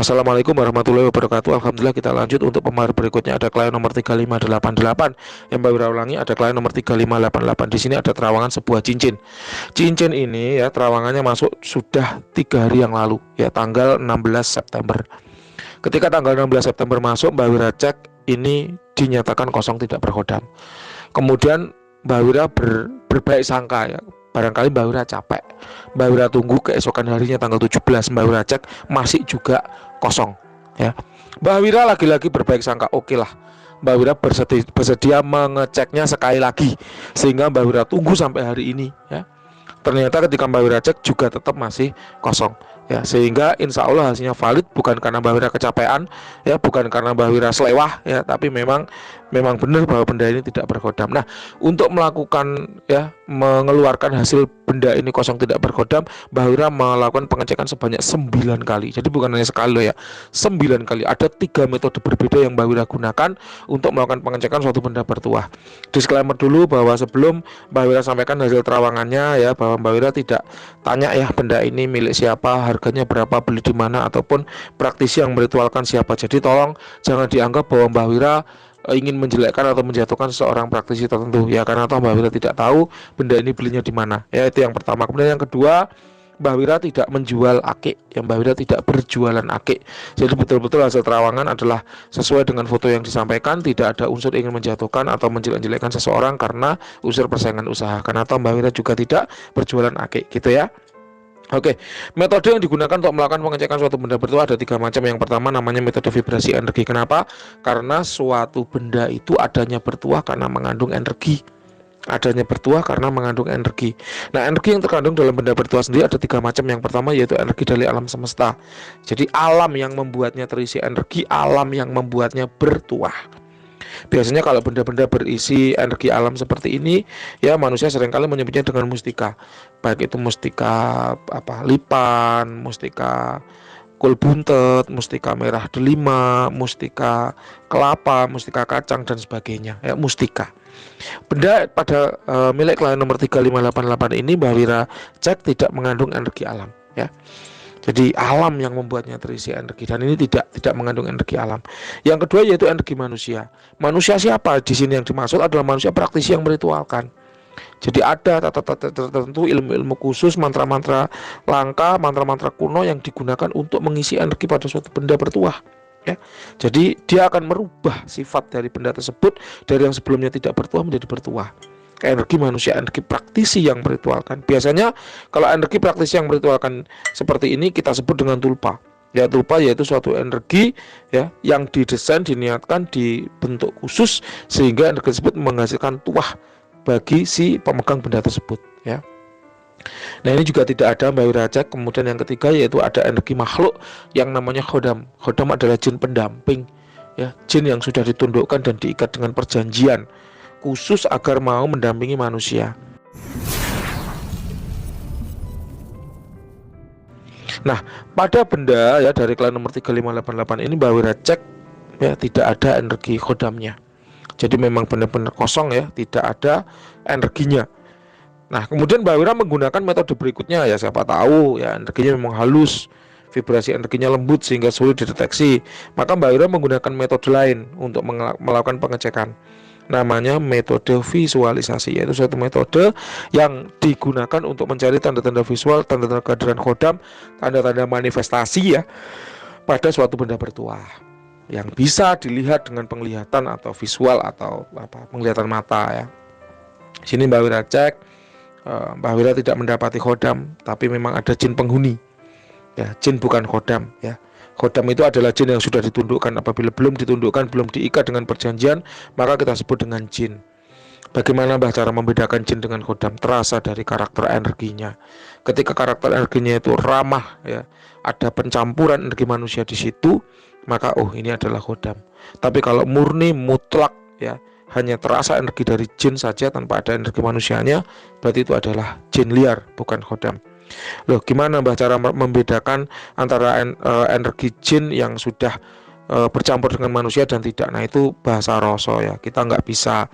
Assalamualaikum warahmatullahi wabarakatuh. Alhamdulillah, kita lanjut untuk pemahaman berikutnya. Ada klien nomor 3588. Yang Mbak Wira ulangi, ada klien nomor 3588. Di sini ada terawangan sebuah cincin. Cincin ini ya terawangannya masuk sudah 3 hari yang lalu, ya tanggal 16 September. Ketika tanggal 16 September masuk, Mbak Wira cek, ini dinyatakan kosong, tidak berhodam. Kemudian Mbak Wira berbaik sangka, ya barangkali Mbak Wira capek. Mbak Wira tunggu keesokan harinya tanggal 17, Mbak Wira cek masih juga kosong, ya. Mbak Wira lagi-lagi berbaik sangka, oke lah, Mbak Wira bersedia mengeceknya sekali lagi, sehingga Mbak Wira tunggu sampai hari ini, ya. Ternyata ketika Mbak Wira cek juga tetap masih kosong, ya, sehingga insya Allah hasilnya valid, bukan karena Mbak Wira kecapean, ya, bukan karena Mbak Wira selewah, ya, tapi memang benar bahwa benda ini tidak berkodam. Nah, untuk melakukan, ya, mengeluarkan hasil benda ini kosong tidak berkodam, Mbak Wira melakukan pengecekan sebanyak 9 kali. Jadi bukan hanya sekali loh, ya, 9 kali. Ada 3 metode berbeda yang Mbak Wira gunakan untuk melakukan pengecekan suatu benda bertuah. Disclaimer dulu bahwa sebelum Mbak Wira sampaikan hasil terawangannya, ya, bahwa Mbak Wira tidak tanya, ya, benda ini milik siapa, harganya berapa, beli di mana, ataupun praktisi yang meritualkan siapa. Jadi tolong jangan dianggap bahwa Mbak Wira ingin menjelekkan atau menjatuhkan seorang praktisi tertentu, ya, karena toh Mbak Wira tidak tahu benda ini belinya di mana, ya. Itu yang pertama. Kemudian yang kedua, Mbak Wira tidak menjual akik, ya, Mbak Wira tidak berjualan akik. Jadi betul-betul hasil terawangan adalah sesuai dengan foto yang disampaikan, tidak ada unsur ingin menjatuhkan atau menjelek-jelekkan seseorang karena unsur persaingan usaha. Karena toh Mbak Wira juga tidak berjualan akik, gitu ya. Oke, metode yang digunakan untuk melakukan pengecekan suatu benda bertuah ada 3 macam. Yang pertama namanya metode vibrasi energi. Kenapa? Karena suatu benda itu adanya bertuah karena mengandung energi. Adanya bertuah karena mengandung energi. Nah, energi yang terkandung dalam benda bertuah sendiri ada 3 macam. Yang pertama yaitu energi dari alam semesta. Jadi alam yang membuatnya terisi energi, alam yang membuatnya bertuah. Biasanya kalau benda-benda berisi energi alam seperti ini, ya, manusia seringkali menyebutnya dengan mustika. Baik itu mustika lipan, mustika kul buntet, mustika merah delima, mustika kelapa, mustika kacang dan sebagainya, ya, mustika. Benda pada milik klien nomor 3588 ini Mbak Wira cek tidak mengandung energi alam, ya. Jadi alam yang membuatnya terisi energi, dan ini tidak mengandung energi alam. Yang kedua yaitu energi manusia. Manusia siapa? Di sini yang dimaksud adalah manusia praktisi yang meritualkan. Jadi ada tata-tata tertentu, ilmu-ilmu khusus, mantra-mantra langka, mantra-mantra kuno yang digunakan untuk mengisi energi pada suatu benda bertuah, ya. Jadi dia akan merubah sifat dari benda tersebut dari yang sebelumnya tidak bertuah menjadi bertuah. Energi manusia, energi praktisi yang meritualkan. Biasanya kalau energi praktisi yang meritualkan seperti ini kita sebut dengan tulpa. Ya, tulpa yaitu suatu energi, ya, yang didesain, diniatkan, dibentuk khusus sehingga energi tersebut menghasilkan tuah bagi si pemegang benda tersebut, ya. Nah, ini juga tidak ada Mbak Wira cek. Kemudian yang ketiga yaitu ada energi makhluk yang namanya khodam. Khodam adalah jin pendamping, ya, jin yang sudah ditundukkan dan diikat dengan perjanjian khusus agar mau mendampingi manusia. Nah, pada benda, ya, dari klien nomor 3588 ini Mbak Wira cek, ya, tidak ada energi khodamnya. Jadi memang benar-benar kosong, ya, tidak ada energinya. Nah, kemudian Mbak Wira menggunakan metode berikutnya, ya, siapa tahu, ya, energinya memang halus, vibrasi energinya lembut sehingga sulit dideteksi. Maka Mbak Wira menggunakan metode lain untuk melakukan pengecekan. Namanya metode visualisasi, yaitu suatu metode yang digunakan untuk mencari tanda-tanda visual, tanda-tanda kehadiran khodam, tanda-tanda manifestasi, ya, pada suatu benda bertuah yang bisa dilihat dengan penglihatan atau visual atau penglihatan mata, ya. Sini Mbak Wira cek, Mbak Wira tidak mendapati khodam, tapi memang ada jin penghuni, ya, jin bukan khodam, ya. Khodam itu adalah jin yang sudah ditundukkan. Apabila belum ditundukkan, belum diikat dengan perjanjian, maka kita sebut dengan jin. Bagaimana Mbah cara membedakan jin dengan khodam? Terasa dari karakter energinya. Ketika karakter energinya itu ramah, ya, ada pencampuran energi manusia di situ, maka ini adalah khodam. Tapi kalau murni mutlak, ya, hanya terasa energi dari jin saja tanpa ada energi manusianya, berarti itu adalah jin liar, bukan khodam. Loh, gimana Mbah cara membedakan antara energi jin yang sudah bercampur dengan manusia dan tidak? Nah, itu bahasa rasa, ya. Kita nggak bisa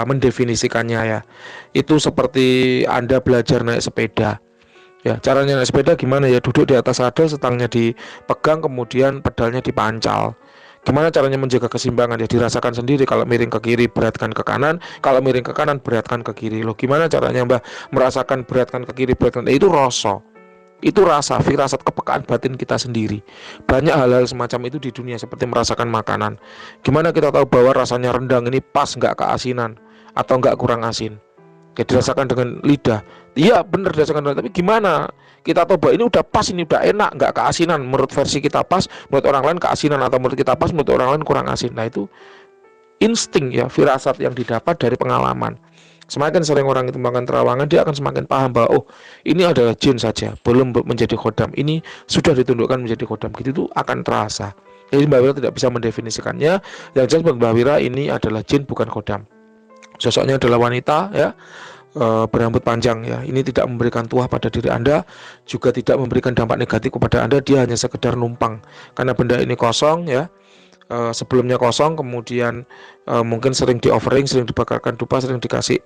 mendefinisikannya, ya. Itu seperti Anda belajar naik sepeda, Ya, caranya naik sepeda gimana ya? Duduk di atas sadel, setangnya dipegang, kemudian pedalnya dipancal. Gimana caranya menjaga keseimbangan? Ya dirasakan sendiri. Kalau miring ke kiri, beratkan ke kanan. Kalau miring ke kanan, beratkan ke kiri. Loh, gimana caranya Mbah merasakan beratkan ke kiri, beratkan? Itu rasa. Itu rasa, firasat, kepekaan batin kita sendiri. Banyak hal-hal semacam itu di dunia, seperti merasakan makanan. Gimana kita tahu bahwa rasanya rendang ini pas, nggak keasinan atau nggak kurang asin? Ya dirasakan dengan lidah. Iya benar dirasakan dengan, tapi gimana kita tahu bahwa ini udah pas, ini udah enak, nggak keasinan. Menurut versi kita pas, menurut orang lain keasinan, atau menurut kita pas, menurut orang lain kurang asin. Nah itu insting ya, firasat yang didapat dari pengalaman. Semakin sering orang itu makan terawangan, dia akan semakin paham bahwa oh ini adalah jin saja, belum menjadi khodam. Ini sudah ditundukkan menjadi khodam, gitu itu akan terasa. Jadi Mbak Wira tidak bisa mendefinisikannya. Yang jelas Mbak Wira ini adalah jin, bukan khodam. Sosoknya adalah wanita ya, berambut panjang ya. Ini tidak memberikan tuah pada diri Anda, juga tidak memberikan dampak negatif kepada Anda. Dia hanya sekedar numpang karena benda ini kosong ya. Sebelumnya kosong, kemudian mungkin sering di offering, sering dibakarkan dupa, sering dikasih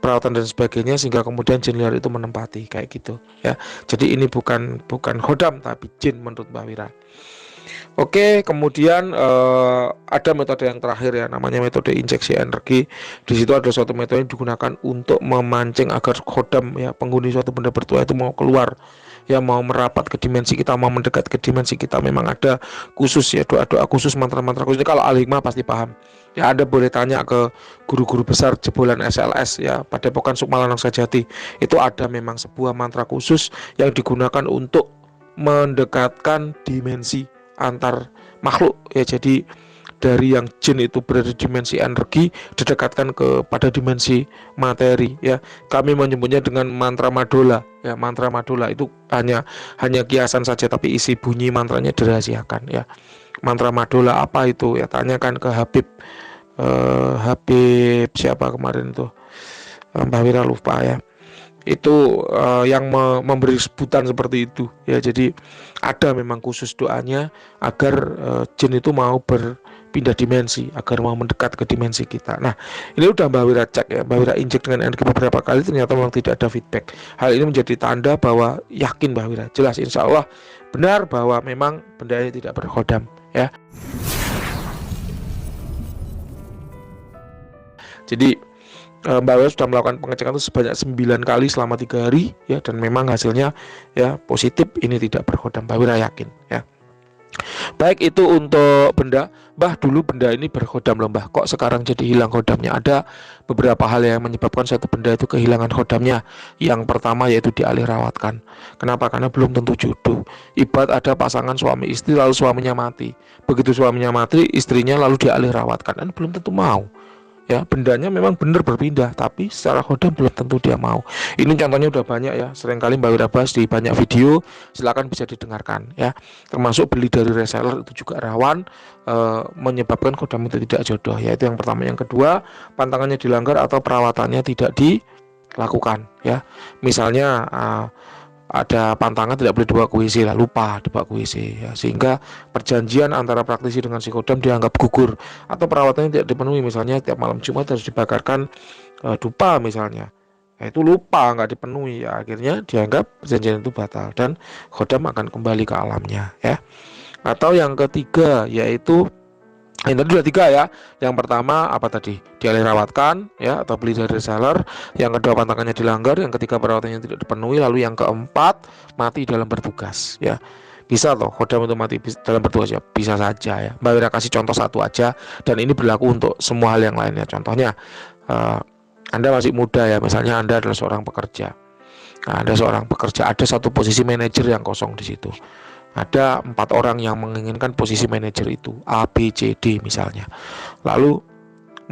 perawatan dan sebagainya, sehingga kemudian jin liar itu menempati kayak gitu ya. Jadi ini bukan khodam tapi jin menurut Mbak Wira. Oke, kemudian ada metode yang terakhir ya, namanya metode injeksi energi. Di situ ada suatu metode yang digunakan untuk memancing agar khodam ya, penghuni suatu benda bertuah itu mau keluar ya, mau merapat ke dimensi kita, mau mendekat ke dimensi kita. Memang ada khusus ya, doa-doa khusus, mantra-mantra khusus. Kalau ahli hikmah pasti paham. Ya Anda boleh tanya ke guru-guru besar jebolan SLS ya, Padepokan Sukma Lanang Sajati. Itu ada memang sebuah mantra khusus yang digunakan untuk mendekatkan dimensi antar makhluk ya. Jadi dari yang jin itu berada di dimensi energi, didekatkan kepada dimensi materi ya. Kami menyebutnya dengan mantra madola ya. Mantra madola itu hanya kiasan saja, tapi isi bunyi mantranya dirahasiakan ya. Mantra madola apa itu ya, tanyakan ke Habib siapa kemarin itu, Mbak Wira lupa ya. Itu yang memberi sebutan seperti itu ya. Jadi ada memang khusus doanya agar jin itu mau berpindah dimensi, agar mau mendekat ke dimensi kita. Nah ini udah Mbak Wira cek ya, Mbak Wira injek dengan energi beberapa kali, ternyata memang tidak ada feedback. Hal ini menjadi tanda bahwa yakin Mbak Wira, jelas insya Allah benar bahwa memang benda ini tidak berkhodam ya. Jadi Mbak Wira sudah melakukan pengecekan itu sebanyak 9 kali selama 3 hari ya, dan memang hasilnya ya positif, ini tidak berkhodam. Mbak Wira yakin ya. Baik, itu untuk benda. Mbah, dulu benda ini berkhodam loh Mbah, kok sekarang jadi hilang khodamnya? Ada beberapa hal yang menyebabkan satu benda itu kehilangan khodamnya. Yang pertama yaitu dialih rawatkan. Kenapa? Karena belum tentu jodoh. Ibarat ada pasangan suami istri lalu suaminya mati. Begitu suaminya mati, istrinya lalu dialih rawatkan, kan belum tentu mau. Ya, bendanya memang benar berpindah, tapi secara khodam belum tentu dia mau. Ini contohnya udah banyak ya, seringkali Mbak Wira bahas di banyak video, silakan bisa didengarkan ya. Termasuk beli dari reseller itu juga rawan menyebabkan khodam itu tidak jodoh ya. Itu yang pertama. Yang kedua, pantangannya dilanggar atau perawatannya tidak dilakukan ya. Misalnya ada pantangan tidak boleh dibawa ke WC, lah lupa dibawa ke WC ya, sehingga perjanjian antara praktisi dengan si khodam dianggap gugur, atau perawatannya tidak dipenuhi, misalnya tiap malam Jumat harus dibakarkan dupa misalnya, itu lupa nggak dipenuhi ya, akhirnya dianggap perjanjian itu batal dan khodam akan kembali ke alamnya ya. Atau yang ketiga yaitu ini tadi sudah 3 ya. Yang pertama apa tadi? Dialih rawatkan ya, atau beli dari reseller. Yang kedua pantangannya dilanggar. Yang ketiga perawatannya tidak dipenuhi. Lalu yang keempat mati dalam bertugas ya. Bisa toh khodam itu mati dalam bertugas ya? Bisa saja ya. Mbak Wira kasih contoh satu aja, dan ini berlaku untuk semua hal yang lainnya. Contohnya Anda masih muda ya, misalnya Anda adalah seorang pekerja. Nah, Anda seorang pekerja, ada satu posisi manajer yang kosong di situ. Ada 4 orang yang menginginkan posisi manajer itu, A, B, C, D misalnya. Lalu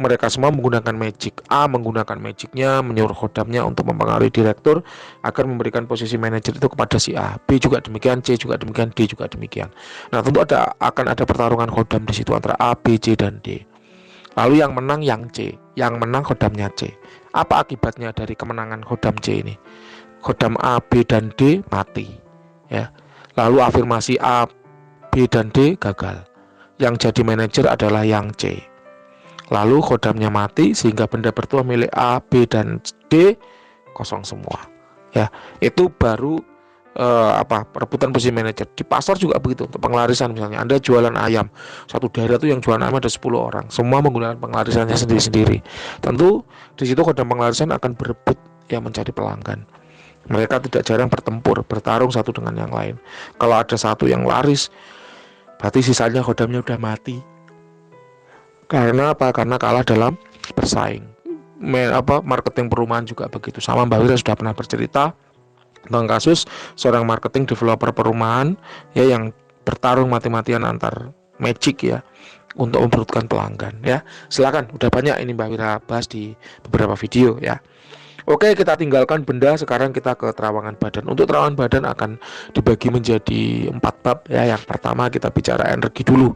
mereka semua menggunakan magic. A menggunakan magicnya, menyuruh khodamnya untuk mempengaruhi direktur agar memberikan posisi manajer itu kepada si A. B juga demikian, C juga demikian, D juga demikian. Nah tentu akan ada pertarungan khodam di situ antara A, B, C, dan D. Lalu yang menang yang C, yang menang khodamnya C. Apa akibatnya dari kemenangan khodam C ini? Khodam A, B, dan D mati ya. Lalu afirmasi A, B, dan D gagal. Yang jadi manajer adalah yang C. Lalu khodamnya mati sehingga benda bertuah milik A, B, dan D kosong semua. Ya, itu baru perebutan posisi manajer. Di pasar juga begitu untuk pengelarisan. Misalnya Anda jualan ayam, satu daerah tuh yang jualan ayam ada 10 orang, semua menggunakan pengelarisannya sendiri-sendiri. Tentu di situ kodam pengelarisan akan berebut ya mencari pelanggan. Mereka tidak jarang bertempur, bertarung satu dengan yang lain. Kalau ada satu yang laris, berarti sisanya kodamnya udah mati. Karena apa? Karena kalah dalam bersaing. Marketing perumahan juga begitu. Sama Mbak Wira sudah pernah bercerita tentang kasus seorang marketing developer perumahan ya yang bertarung mati-matian antar magic ya untuk memperebutkan pelanggan ya. Silakan, udah banyak ini Mbak Wira bahas di beberapa video ya. Oke, kita tinggalkan benda, sekarang kita ke terawangan badan. Untuk terawangan badan akan dibagi menjadi 4 bab ya. Yang pertama kita bicara energi dulu.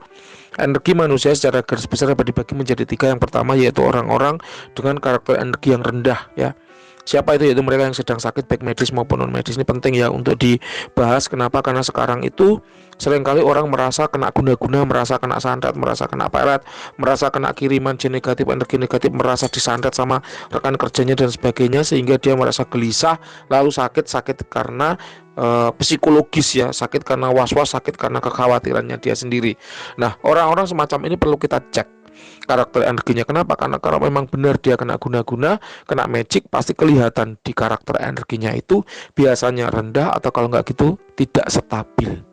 Energi manusia secara garis besar dapat dibagi menjadi 3. Yang pertama yaitu orang-orang dengan karakter energi yang rendah ya. Siapa itu? Yaitu mereka yang sedang sakit baik medis maupun non medis. Ini penting ya untuk dibahas. Kenapa? Karena sekarang itu seringkali orang merasa kena guna-guna, merasa kena santet, merasa kena pelet, merasa kena kiriman jin negatif, energi negatif, merasa disantet sama rekan kerjanya dan sebagainya, sehingga dia merasa gelisah, lalu sakit karena psikologis ya, sakit karena was-was, sakit karena kekhawatirannya dia sendiri. Nah, orang-orang semacam ini perlu kita cek karakter energinya. Kenapa? Karena kalau memang benar dia kena guna-guna, kena magic, pasti kelihatan di karakter energinya itu biasanya rendah atau kalau nggak gitu tidak stabil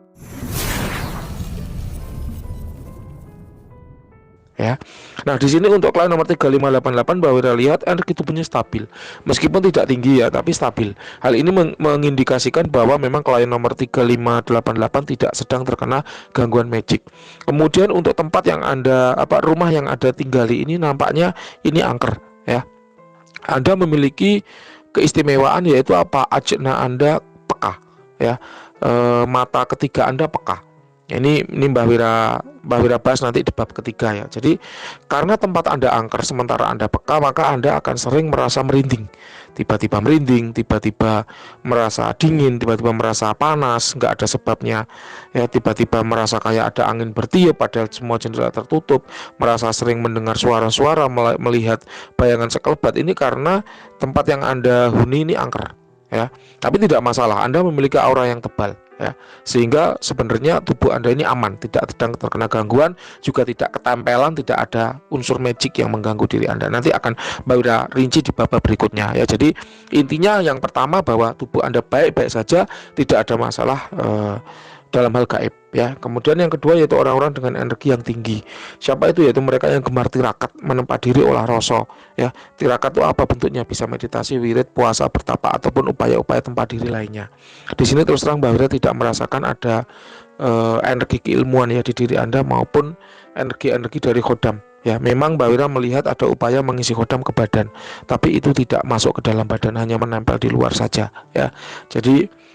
ya. Nah, di sini untuk klien nomor 3588 Mbak Wira lihat energi tubuhnya stabil. Meskipun tidak tinggi ya, tapi stabil. Hal ini mengindikasikan bahwa memang klien nomor 3588 tidak sedang terkena gangguan magic. Kemudian untuk tempat yang Anda rumah yang Anda tinggali ini nampaknya ini angker ya. Anda memiliki keistimewaan yaitu ajna Anda peka ya. Mata ketiga Anda peka. Ini Mbak Wira bahas nanti di bab ketiga ya. Jadi karena tempat Anda angker sementara Anda peka, maka Anda akan sering merasa merinding. Tiba-tiba merinding, tiba-tiba merasa dingin, tiba-tiba merasa panas, nggak ada sebabnya. Ya, tiba-tiba merasa kayak ada angin bertiup padahal semua jendela tertutup, merasa sering mendengar suara-suara, melihat bayangan sekelebat. Ini karena tempat yang Anda huni ini angker ya. Tapi tidak masalah, Anda memiliki aura yang tebal ya, sehingga sebenarnya tubuh Anda ini aman, tidak sedang terkena gangguan, juga tidak ketempelan, tidak ada unsur magic yang mengganggu diri Anda. Nanti akan Mbak Wira rinci di bab berikutnya ya. Jadi intinya yang pertama bahwa tubuh Anda baik-baik saja, tidak ada masalah dalam hal gaib ya. Kemudian yang kedua yaitu orang-orang dengan energi yang tinggi. Siapa itu? Yaitu mereka yang gemar tirakat, menempa diri olah rasa ya. Tirakat itu apa bentuknya? Bisa meditasi, wirid, puasa, bertapa ataupun upaya-upaya tempat diri lainnya. Di sini terus terang Mbak Wira tidak merasakan ada energi keilmuan ya di diri Anda maupun energi-energi dari khodam. Ya, memang Mbak Wira melihat ada upaya mengisi khodam ke badan, tapi itu tidak masuk ke dalam badan, hanya menempel di luar saja ya. Jadi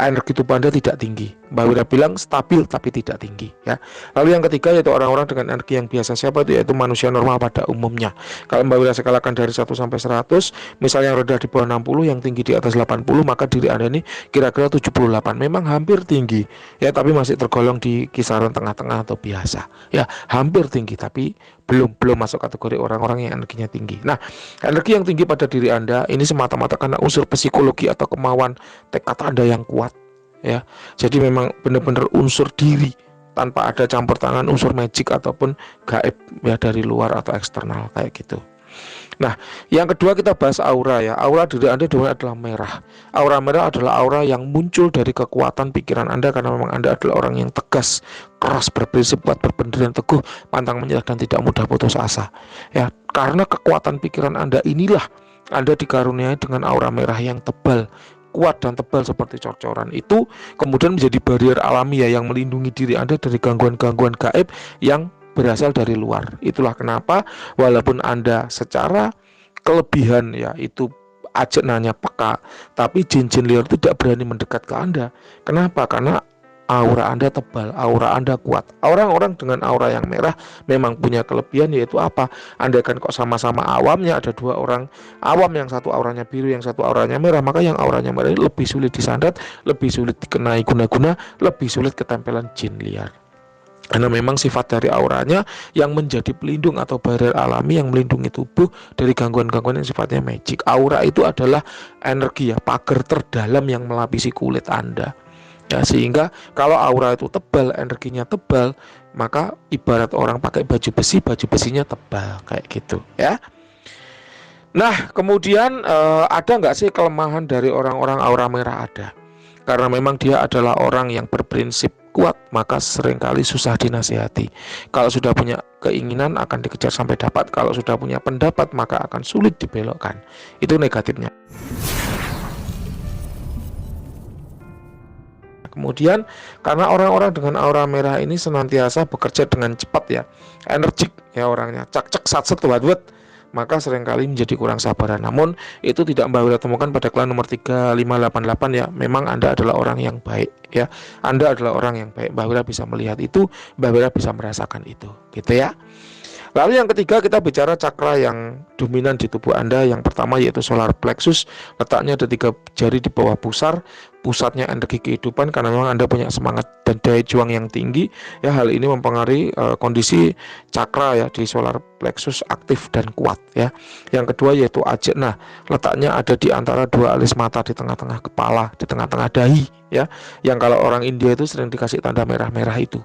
energi tubuh Anda tidak tinggi. Mbak Wira bilang stabil tapi tidak tinggi ya. Lalu yang ketiga yaitu orang-orang dengan energi yang biasa. Siapa itu? Yaitu manusia normal pada umumnya. Kalau Mbak Wira skalakan dari 1 sampai 100, misalnya yang rendah di bawah 60, yang tinggi di atas 80, maka diri Anda ini kira-kira 78. Memang hampir tinggi ya, tapi masih tergolong di kisaran tengah-tengah atau biasa. Ya, hampir tinggi tapi belum masuk kategori orang-orang yang energinya tinggi. Nah, energi yang tinggi pada diri Anda ini semata-mata karena unsur psikologi atau kemauan tekad Anda yang kuat ya. Jadi memang benar-benar unsur diri tanpa ada campur tangan unsur magic ataupun gaib ya dari luar atau eksternal kayak gitu. Nah, yang kedua kita bahas aura ya. Aura diri Anda adalah merah. Aura merah adalah aura yang muncul dari kekuatan pikiran Anda karena memang Anda adalah orang yang tegas, keras, berprinsip, kuat, berpendirian teguh, pantang menyerah dan tidak mudah putus asa. Ya, karena kekuatan pikiran Anda inilah Anda dikaruniai dengan aura merah yang tebal, kuat dan tebal seperti cor-coran. Itu kemudian menjadi barrier alami ya yang melindungi diri Anda dari gangguan-gangguan gaib yang berasal dari luar. Itulah kenapa walaupun Anda secara kelebihan ya itu ajnanya peka, tapi jin-jin liar tidak berani mendekat ke Anda. Kenapa? Karena aura Anda tebal, aura Anda kuat. Orang-orang dengan aura yang merah memang punya kelebihan yaitu apa? Anda kan kok sama-sama awamnya, ada 2 orang awam, yang satu auranya biru, yang satu auranya merah, maka yang auranya merah ini lebih sulit disandat, lebih sulit dikenai guna-guna, lebih sulit ketempelan jin liar. Karena memang sifat dari auranya yang menjadi pelindung atau barrier alami yang melindungi tubuh dari gangguan-gangguan yang sifatnya magic. Aura itu adalah energi ya, pagar terdalam yang melapisi kulit Anda. Ya, sehingga kalau aura itu tebal, energinya tebal, maka ibarat orang pakai baju besinya tebal kayak gitu ya. Nah, kemudian ada nggak sih kelemahan dari orang-orang aura merah? Ada. Karena memang dia adalah orang yang berprinsip kuat, maka seringkali susah dinasihati. Kalau sudah punya keinginan akan dikejar sampai dapat, kalau sudah punya pendapat maka akan sulit dibelokkan. Itu negatifnya. Kemudian karena orang-orang dengan aura merah ini senantiasa bekerja dengan cepat ya, energik ya orangnya, cak-cak satset wet, maka seringkali menjadi kurang sabaran. Namun itu tidak Mbak Wira temukan pada klien nomor 3588 ya. Memang Anda adalah orang yang baik ya. Anda adalah orang yang baik. Mbak Wira bisa melihat itu, Mbak Wira bisa merasakan itu, gitu ya. Lalu yang ketiga kita bicara cakra yang dominan di tubuh Anda. Yang pertama yaitu solar plexus, letaknya ada 3 jari di bawah pusar, pusatnya energi kehidupan karena memang Anda punya semangat dan daya juang yang tinggi. Ya, hal ini mempengaruhi kondisi cakra ya di solar plexus aktif dan kuat ya. Yang kedua yaitu ajna, letaknya ada di antara 2 alis mata di tengah-tengah kepala, di tengah-tengah dahi ya. Yang kalau orang India itu sering dikasih tanda merah-merah itu.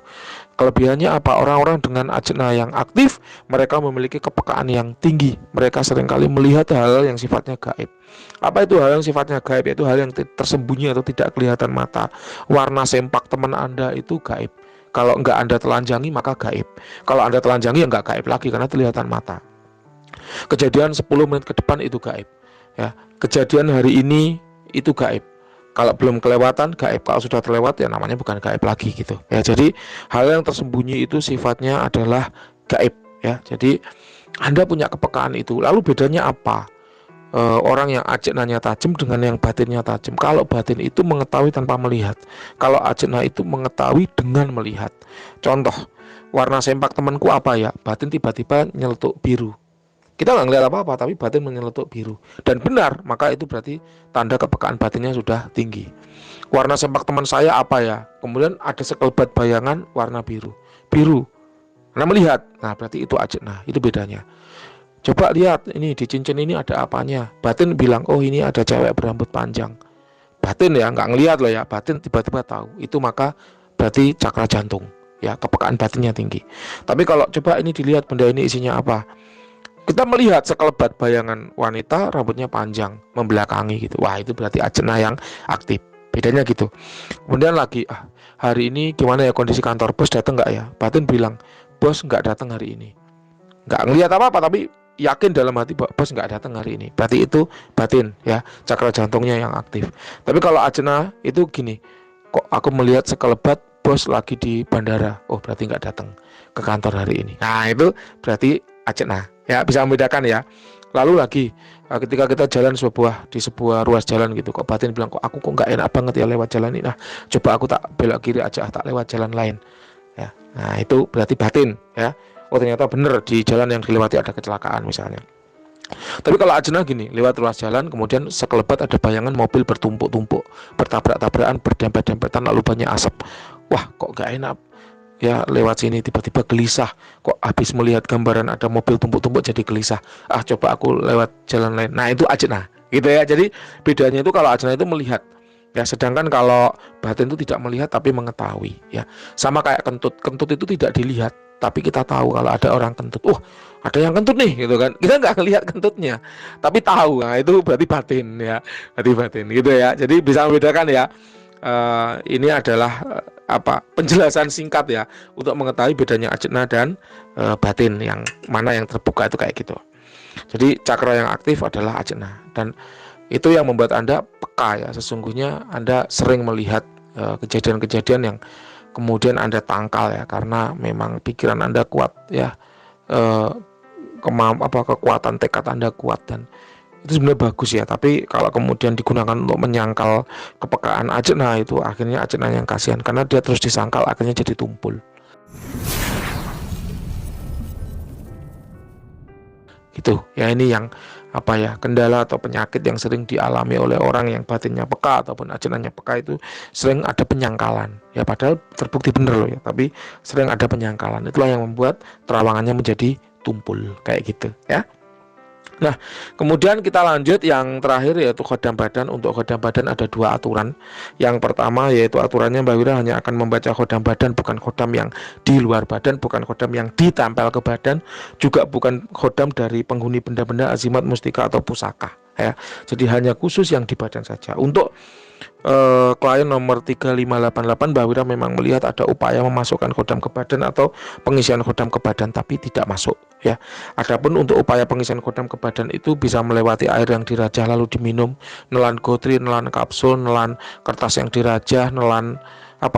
Kelebihannya apa? Orang-orang dengan ajna yang aktif, mereka memiliki kepekaan yang tinggi. Mereka seringkali melihat hal yang sifatnya gaib. Apa itu hal yang sifatnya gaib? Yaitu hal yang tersembunyi atau tidak kelihatan mata. Warna sempak teman Anda itu gaib. Kalau enggak Anda telanjangi maka gaib. Kalau Anda telanjangi ya enggak gaib lagi karena kelihatan mata. Kejadian 10 menit ke depan itu gaib. Ya, kejadian hari ini itu gaib. Kalau belum kelewatan gaib, kalau sudah terlewat ya namanya bukan gaib lagi gitu ya. Jadi hal yang tersembunyi itu sifatnya adalah gaib ya. Jadi Anda punya kepekaan itu. Lalu bedanya apa? Orang yang ajnanya tajam dengan yang batinnya tajam. Kalau batin itu mengetahui tanpa melihat, kalau ajna itu mengetahui dengan melihat. Contoh, warna sempak temanku apa ya? Batin tiba-tiba nyeletuk biru. Kita nggak ngeliat apa-apa, tapi batin menyeletuk biru. Dan benar, maka itu berarti tanda kepekaan batinnya sudah tinggi. Warna sempak teman saya apa ya? Kemudian ada sekelebat bayangan warna biru. Biru. Nah melihat, nah berarti itu ajna. Itu bedanya. Coba lihat, ini di cincin ini ada apanya. Batin bilang, oh ini ada cewek berambut panjang. Batin ya, nggak ngelihat loh ya. Batin tiba-tiba tahu. Itu maka berarti cakra jantung. Ya, kepekaan batinnya tinggi. Tapi kalau coba ini dilihat benda ini isinya apa? Kita melihat sekelebat bayangan wanita rambutnya panjang membelakangi gitu. Wah itu berarti ajna yang aktif. Bedanya gitu. Kemudian lagi hari ini gimana ya kondisi kantor, bos datang nggak ya? Batin bilang bos nggak datang hari ini. Nggak ngelihat apa-apa tapi yakin dalam hati bos nggak datang hari ini. Berarti itu batin ya, cakra jantungnya yang aktif. Tapi kalau ajna itu gini, kok aku melihat sekelebat bos lagi di bandara. Oh berarti nggak datang ke kantor hari ini. Nah itu berarti ajna. Ya bisa membedakan ya. Lalu lagi ketika kita jalan di sebuah ruas jalan gitu, kok batin bilang kok aku kok nggak enak banget ya lewat jalan ini. Nah coba aku tak belok kiri aja, tak lewat jalan lain ya. Nah itu berarti batin ya. Oh ternyata benar di jalan yang dilewati ada kecelakaan misalnya. Tapi kalau ajna gini, lewat ruas jalan kemudian sekelebat ada bayangan mobil bertumpuk-tumpuk, bertabrak-tabrakan, berdempet-dempetan, lalu banyak asap. Wah kok nggak enak ya, lewat sini tiba-tiba gelisah, kok habis melihat gambaran ada mobil tumpuk-tumpuk jadi gelisah, coba aku lewat jalan lain. Nah itu ajna gitu ya. Jadi bedanya itu kalau ajna itu melihat ya, sedangkan kalau batin itu tidak melihat tapi mengetahui ya. Sama kayak kentut itu tidak dilihat tapi kita tahu kalau ada orang kentut, ada yang kentut nih gitu kan, kita nggak ngelihat kentutnya tapi tahu. Nah itu berarti batin ya, berarti batin gitu ya. Jadi bisa membedakan ya. Ini adalah penjelasan singkat ya untuk mengetahui bedanya ajna dan batin, yang mana yang terbuka itu kayak gitu. Jadi cakra yang aktif adalah ajna, dan itu yang membuat Anda peka ya. Sesungguhnya Anda sering melihat kejadian-kejadian yang kemudian Anda tangkal ya, karena memang pikiran Anda kuat ya, kekuatan tekad Anda kuat, dan itu sebenarnya bagus ya. Tapi kalau kemudian digunakan untuk menyangkal kepekaan ajna, itu akhirnya ajna yang kasihan karena dia terus disangkal, akhirnya jadi tumpul gitu ya. Ini yang apa ya, kendala atau penyakit yang sering dialami oleh orang yang batinnya peka ataupun ajenannya peka itu sering ada penyangkalan ya, padahal terbukti benar loh ya, tapi sering ada penyangkalan. Itulah yang membuat terawangannya menjadi tumpul kayak gitu ya. Nah, kemudian kita lanjut yang terakhir yaitu khodam badan. Untuk khodam badan ada dua aturan. Yang pertama yaitu aturannya Mbak Wira hanya akan membaca khodam badan, bukan khodam yang di luar badan, bukan khodam yang ditempel ke badan, juga bukan khodam dari penghuni benda-benda azimat, mustika atau pusaka ya. Jadi hanya khusus yang di badan saja. Untuk klien nomor 3588 Mbak Wira memang melihat ada upaya memasukkan khodam ke badan atau pengisian khodam ke badan, tapi tidak masuk ya. Adapun untuk upaya pengisian khodam ke badan itu bisa melewati air yang dirajah lalu diminum, nelan gotri, nelan kapsul, nelan kertas yang dirajah, nelan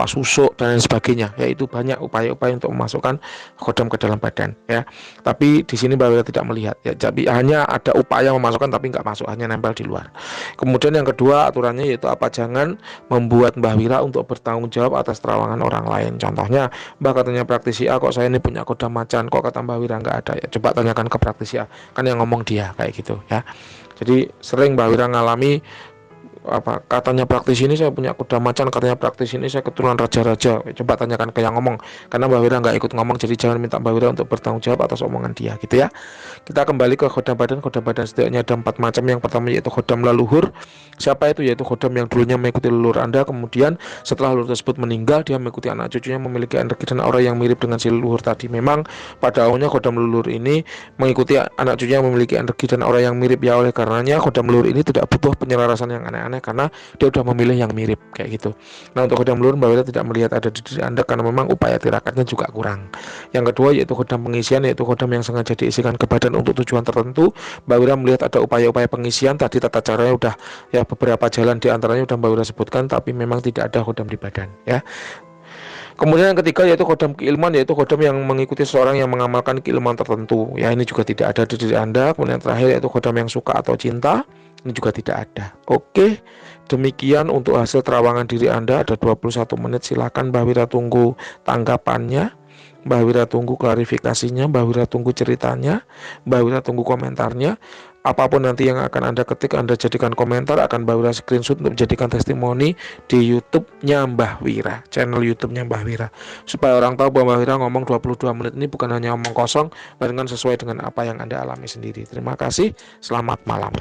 susuk dan lain sebagainya. Yaitu banyak upaya-upaya untuk memasukkan khodam ke dalam badan ya. Tapi di sini Mbak Wira tidak melihat ya. Jadi hanya ada upaya memasukkan tapi nggak masuk, hanya nempel di luar. Kemudian yang kedua aturannya yaitu apa, jangan membuat Mbak Wira untuk bertanggung jawab atas terawangan orang lain. Contohnya Mbak katanya praktisi A, kok saya ini punya khodam macan, kok kata Mbak Wira nggak ada ya. Coba tanyakan ke praktisi A, kan yang ngomong dia kayak gitu ya. Jadi sering Mbak Wira ngalami katanya praktisi ini saya punya kuda macan, katanya praktisi ini saya keturunan raja-raja. Coba tanyakan ke yang ngomong, karena Mbak Wira nggak ikut ngomong, jadi jangan minta Mbak Wira untuk bertanggung jawab atas omongan dia gitu ya. Kita kembali ke khodam badan. Khodam badan setidaknya ada 4 macam. Yang pertama yaitu khodam leluhur. Siapa itu? Yaitu khodam yang dulunya mengikuti leluhur Anda, kemudian setelah leluhur tersebut meninggal, dia mengikuti anak cucunya, memiliki energi dan aura yang mirip dengan si leluhur tadi. Memang pada awalnya khodam leluhur ini mengikuti anak cucunya yang memiliki energi dan aura yang mirip ya, oleh karenanya khodam leluhur ini tidak butuh penyelarasan yang aneh-aneh karena dia sudah memilih yang mirip kayak gitu. Nah, untuk khodam leluhur Mbak Wira tidak melihat ada di diri Anda karena memang upaya tirakatnya juga kurang. Yang kedua yaitu khodam pengisian, yaitu khodam yang sengaja diisikan ke badan untuk tujuan tertentu. Mbak Wira melihat ada upaya-upaya pengisian, tadi tata caranya udah ya, beberapa jalan diantaranya udah Mbak Wira sebutkan, tapi memang tidak ada khodam di badan ya. Kemudian yang ketiga yaitu khodam keilmuan, yaitu khodam yang mengikuti seseorang yang mengamalkan keilmuan tertentu ya, ini juga tidak ada di diri Anda. Kemudian yang terakhir yaitu khodam yang suka atau cinta, ini juga tidak ada. Oke, demikian untuk hasil terawangan diri Anda. Ada 21 menit, silakan Mbak Wira tunggu tanggapannya, Mbak Wira tunggu klarifikasinya, Mbak Wira tunggu ceritanya, Mbak Wira tunggu komentarnya. Apapun nanti yang akan Anda ketik, Anda jadikan komentar, akan Mbak Wira screenshot untuk jadikan testimoni di YouTube-nya Mbak Wira, channel YouTube-nya Mbak Wira, supaya orang tahu bahwa Mbak Wira ngomong 22 menit ini bukan hanya omong kosong, melainkan sesuai dengan apa yang Anda alami sendiri. Terima kasih, selamat malam.